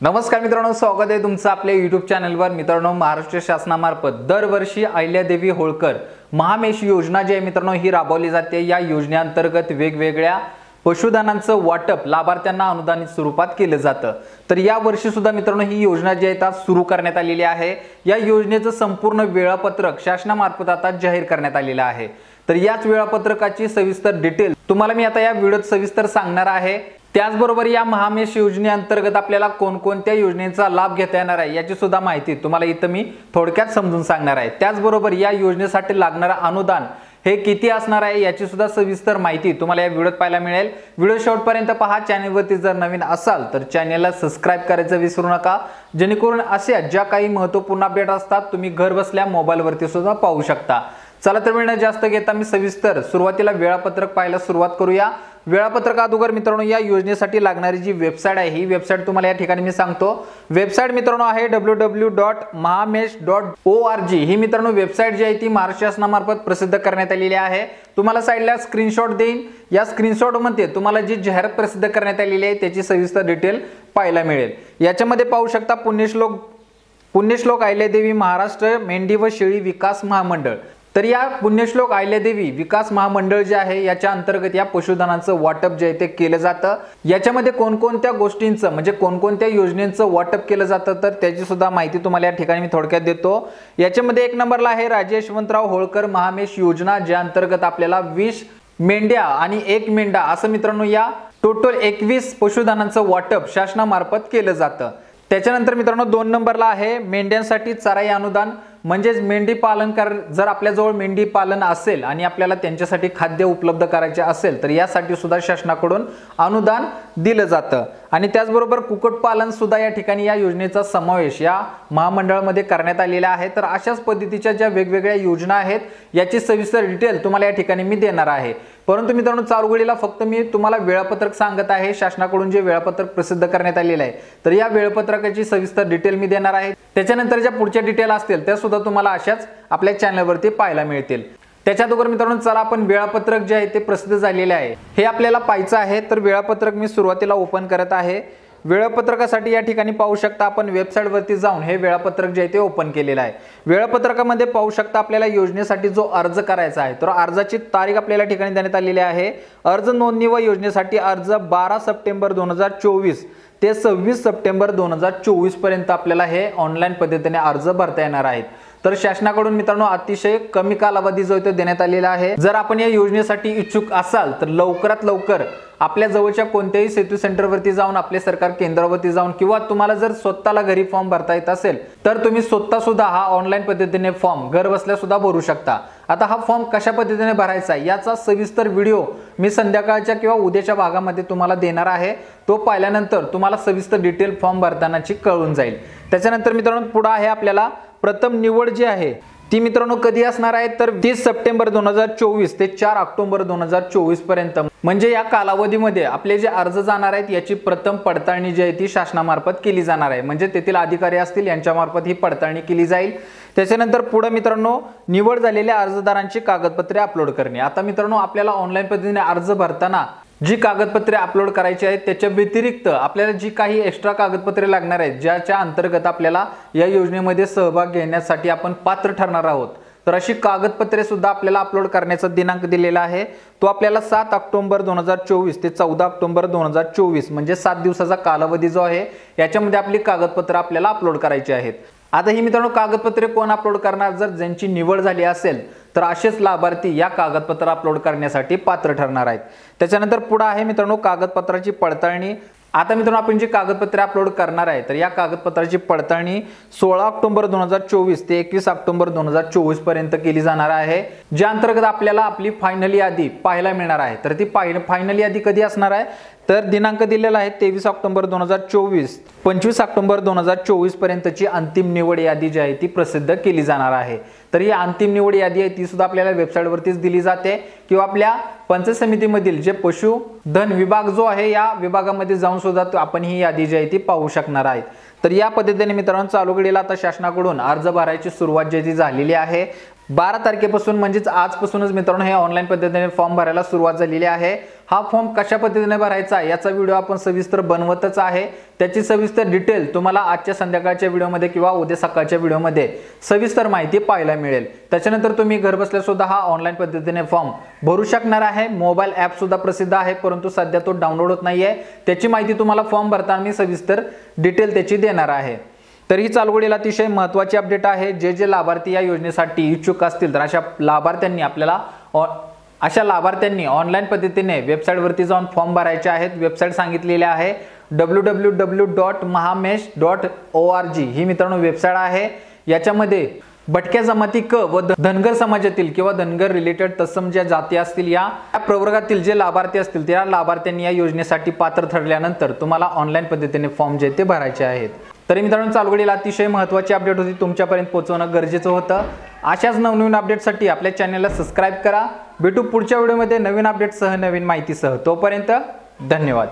नमस्कार मित्रांनो, स्वागत आहे तुमचं आपल्या YouTube चॅनलवर। मित्रांनो, महाराष्ट्र शासनामार्फत दरवर्षी अहिल्यादेवी होळकर महामेश योजना जी आहे मित्रांनो ही राबवली जाते। या योजनेअंतर्गत वेगवेगळ्या पशुधनांचं वाटप लाभार्थ्यांना अनुदानित स्वरूपात केलं जातं। तर या वर्षी सुद्धा मित्रांनो ही योजना जी आहे सुरू करण्यात आलेली आहे। या योजनेचं संपूर्ण वेळापत्रक शासनामार्फत आता जाहीर करण्यात आलेलं आहे। तर याच वेळापत्रकाची सविस्तर डिटेल तुम्हाला मी आता या व्हिडिओत सविस्तर सांगणार आहे। त्याचबरोबर या महामेश योजनेअंतर्गत आपल्याला कोणकोणत्या योजनेचा लाभ घेता येणार आहे याची सुद्धा माहिती तुम्हाला इथं मी थोडक्यात समजून सांगणार आहे। त्याचबरोबर या योजनेसाठी लागणारा अनुदान हे किती असणार आहे याची सुद्धा सविस्तर माहिती तुम्हाला या व्हिडिओत पाहायला मिळेल। व्हिडिओ शेवटपर्यंत पहा। चॅनलवरती जर नवीन असाल तर चॅनलला सबस्क्राइब करायचं विसरू नका, जेणेकरून अशा ज्या काही महत्त्वपूर्ण अपडेट असतात तुम्ही घर बसल्या मोबाईलवरती सुद्धा पाहू शकता। चला तर वेळ न जास्त घेता मी सविस्तर सुरुवातीला वेळापत्रक पाहायला सुरुवात करूया। वेळापत्रक अगोदर मित्रांनो या योजनेसाठी लागणारी जी वेबसाईट आहे ही वेबसाईट तुम्हाला या ठिकाणी मी सांगतो। वेबसाईट मित्रांनो आहे www.mahamesh.org। ही मित्रांनो वेबसाईट जी आहे ती महाराष्ट्र शासनामार्फत प्रसिद्ध करण्यात आलेली आहे। तुम्हाला साइडला स्क्रीनशॉट देईन, या स्क्रीनशॉट मध्ये तुम्हाला जी जाहिरात प्रसिद्ध करण्यात आलेली आहे त्याची सविस्तर डिटेल पाहायला मिळेल। याच्यामध्ये पाहू शकता पुण्यश्लोक अहिल्यादेवी महाराष्ट्र मेंढी व शेळी विकास महामंडळ। तर या पुण्यश्लोक अहिल्यादेवी विकास महामंडळ जे आहे याच्या अंतर्गत या पशुधनाचं वाटप जे आहे ते केलं जातं। याच्यामध्ये कोणकोणत्या गोष्टींचं म्हणजे कोणकोणत्या योजनेचं वाटप केलं जातं तर त्याची सुद्धा माहिती तुम्हाला या ठिकाणी मी थोडक्यात देतो। याच्यामध्ये एक नंबरला आहे राजे यशवंतराव होळकर महामेश योजना, ज्या अंतर्गत आपल्याला 20 मेंढ्या आणि 1 मेंढा असं मित्रांनो या टोटल 21 पशुधनांचं वाटप शासनामार्फत केलं जातं। त्याच्यानंतर मित्रांनो 2 नंबरला आहे मेंढ्यांसाठी चराई अनुदान, म्हणजे मेंढी पालन जर आपल्याजवळ मेंढी पालन असेल आणि आपल्याला त्यांच्यासाठी खाद्य उपलब्ध करायचे असेल तर यासाठी सुद्धा शासनाकडून अनुदान दिलं जातं। आणि त्याचबरोबर कुक्कुटपालन सुद्धा या ठिकाणी या योजनेचा समावेश या महामंडळामध्ये करण्यात आलेला आहे। तर अशाच पद्धतीच्या ज्या वेगवेगळ्या योजना आहेत याची सविस्तर डिटेल तुम्हाला या ठिकाणी मी देणार आहे। परंतु मित्रांनो चालू घडीला फक्त मी तुम्हाला वेळापत्रक सांगत आहे, शासनाकडून जे वेळापत्रक प्रसिद्ध करण्यात आलेले आहे तर या वेळापत्रकाची सविस्तर डिटेल मी देणार आहे। त्याच्यानंतर ज्या पुढच्या डिटेल असतील त्या सुद्धा तुम्हाला अशाच आपल्या चॅनलवरती पाहायला मिळतील। त्याच्या अगोदर मित्रांनो चला आपण वेळापत्रक जे आहे ते प्रसिद्ध झालेले आहे हे आपल्याला पाहायचं आहे। तर वेळापत्रक मी सुरुवातीला ओपन करत आहे। वेळापत्रकासाठी या ठिकाणी पाहू शकता आपण वेबसाईट वरती जाऊन हे वेळापत्रक जे आहे ते ओपन केलेलं आहे। वेळापत्रकामध्ये पाहू शकता आपल्याला योजनेसाठी जो अर्ज करायचा आहे तर अर्जाची तारीख आपल्याला ठिकाणी देण्यात आलेली आहे। अर्ज नोंदणी व योजनेसाठी अर्ज 12 सप्टेंबर 2024 ते 26 सप्टेंबर 2024 पर्यंत आपल्याला हे ऑनलाईन पद्धतीने अर्ज भरता येणार आहेत। तर शासनाकडून मित्रांनो अतिशय कमी कालावधी जो तो देण्यात आलेला आहे। जर आपण या योजनेसाठी इच्छुक असाल तर लवकरात लवकर आपल्या जवळच्या कोणत्याही सेतू सेंटरवरती जाऊन आपले सरकार केंद्रावरती जाऊन किंवा तुम्हाला जर स्वतःला घरी फॉर्म भरता येत असेल तर तुम्ही स्वतः सुद्धा हा ऑनलाईन पद्धतीने फॉर्म घर बसल्या सुद्धा भरू शकता। आता हा फॉर्म कशा पद्धतीने भरायचा याचा सविस्तर व्हिडिओ मी संध्याकाळच्या किंवा उद्याच्या भागामध्ये तुम्हाला देणार आहे। तो पाहिल्यानंतर तुम्हाला सविस्तर डिटेल फॉर्म भरतानाची कळून जाईल। त्याच्यानंतर मित्रांनो पुढे आहे आपल्याला प्रथम निवड जी आहे ती मित्रांनो कधी असणार आहे तर 30 सप्टेंबर 2024 ते 4 ऑक्टोबर 2024 पर्यंत, म्हणजे या कालावधीमध्ये आपले जे अर्ज जाणार आहेत याची प्रथम पडताळणी जी आहे ती शासनामार्फत केली जाणार आहे। म्हणजे तेथील अधिकारी असतील यांच्यामार्फत ही पडताळणी केली जाईल। त्याच्यानंतर पुढे मित्रांनो निवड झालेल्या अर्जदारांची कागदपत्रे अपलोड करणे। आता मित्रांनो आपल्याला ऑनलाईन पद्धतीने अर्ज भरताना जी कागदपत्रे अपलोड करायची आहेत त्याच्या व्यतिरिक्त आपल्याला जी काही एक्स्ट्रा कागदपत्रे लागणार आहेत ज्याच्या अंतर्गत आपल्याला या योजनेमध्ये सहभाग घेण्यासाठी आपण पात्र ठरणार आहोत तर अशी कागदपत्रे सुद्धा आपल्याला अपलोड करण्याचा दिनांक दिलेला आहे। तो आपल्याला 7 ऑक्टोबर 2024 ते 14 ऑक्टोबर 2024 म्हणजे 7 दिवसाचा कालावधी जो आहे याच्यामध्ये आपली कागदपत्रे आपल्याला अपलोड करायची आहेत। आता ही मित्रांनो कागदपत्रे कोण अपलोड करणार, जर ज्यांची निवड झाली असेल तर असेच लाभार्थी या कागदपत्र अपलोड करण्यासाठी पात्र ठरणार आहेत। त्याच्यानंतर पुढे आहे मित्रांनो कागदपत्राची पडताळणी। आता मित्रांनो आपण जी कागदपत्रे अपलोड करणार आहे तर या कागदपत्राची पडताळणी 16 ऑक्टोबर 2024 ते 21 ऑक्टोबर 2024 पर्यंत केली जाणार आहे, ज्या अंतर्गत आपल्याला आपली फायनल यादी पाहायला मिळणार आहे। तर ती फायनल यादी कधी असणार आहे तर दिनांक दिलेला आहे 23 ऑक्टोबर 2024 25 ऑक्टोबर 2024 पर्यंतची अंतिम निवड यादी जी आहे ती प्रसिद्ध केली जाणार आहे। तर ही अंतिम निवड यादी आहे ती सुद्धा आपल्याला वेबसाईटवरतीच दिली जाते किंवा आपल्या पंचायत समितीमधील जे पशुधन विभाग जो आहे या विभागामध्ये जाऊन सुद्धा आपण ही यादी जी आहे ती पाहू शकणार आहे। तर या पद्धतीने मित्रांनो चालू घडीला आता शासनाकडून अर्ज भरायची सुरुवात जी झालेली आहे। 12 तारखेपासून म्हणजेच आजपासूनच मित्रांनो हे ऑनलाईन पद्धतीने फॉर्म भरायला सुरुवात झालेली आहे। हा फॉर्म कशा पद्धतीने भरायचा याचा व्हिडिओ आपण सविस्तर बनवतच आहे। त्याची सविस्तर डिटेल तुम्हाला आजच्या संध्याकाळच्या व्हिडिओमध्ये किंवा उद्या सकाळच्या व्हिडिओमध्ये सविस्तर माहिती पाहायला मिळेल। त्याच्यानंतर तुम्ही घर बसल्या सुद्धा हा ऑनलाईन पद्धतीने फॉर्म भरू शकणार आहे। मोबाईल ॲप सुद्धा प्रसिद्ध आहे, परंतु सध्या तो डाउनलोड होत नाहीये। त्याची माहिती तुम्हाला फॉर्म भरताना मी सविस्तर डिटेल त्याची देणार आहे। तर ही चालू घडीला अतिशय महत्त्वाची अपडेट आहे। जे लाभार्थी या योजनेसाठी इच्छुक असतील तर अशा लाभार्थ्यांनी ऑनलाईन पद्धतीने वेबसाईटवरती जाऊन फॉर्म भरायचे आहेत। वेबसाईट सांगितलेली आहे www.mahamesh.org ही मित्रांनो वेबसाईट आहे। याच्यामध्ये भटक्या जमाती क व धनगर समाजातील किंवा धनगर रिलेटेड तत्सम ज्या जाती असतील या प्रवर्गातील जे लाभार्थी असतील त्या लाभार्थ्यांनी या योजनेसाठी पात्र ठरल्यानंतर तुम्हाला ऑनलाईन पद्धतीने फॉर्म जे ते भरायचे आहेत। तरी मित्रांनो चालू घडीला अतिशय महत्त्वाची अपडेट होती, तुमच्यापर्यंत पोहोचवणं गरजेचं होतं। अशाच नवनवीन अपडेटसाठी आपल्या चॅनलला सबस्क्राईब करा। भेटू पुढच्या व्हिडिओमध्ये नवीन अपडेटसह नवीन माहितीसह। तोपर्यंत धन्यवाद।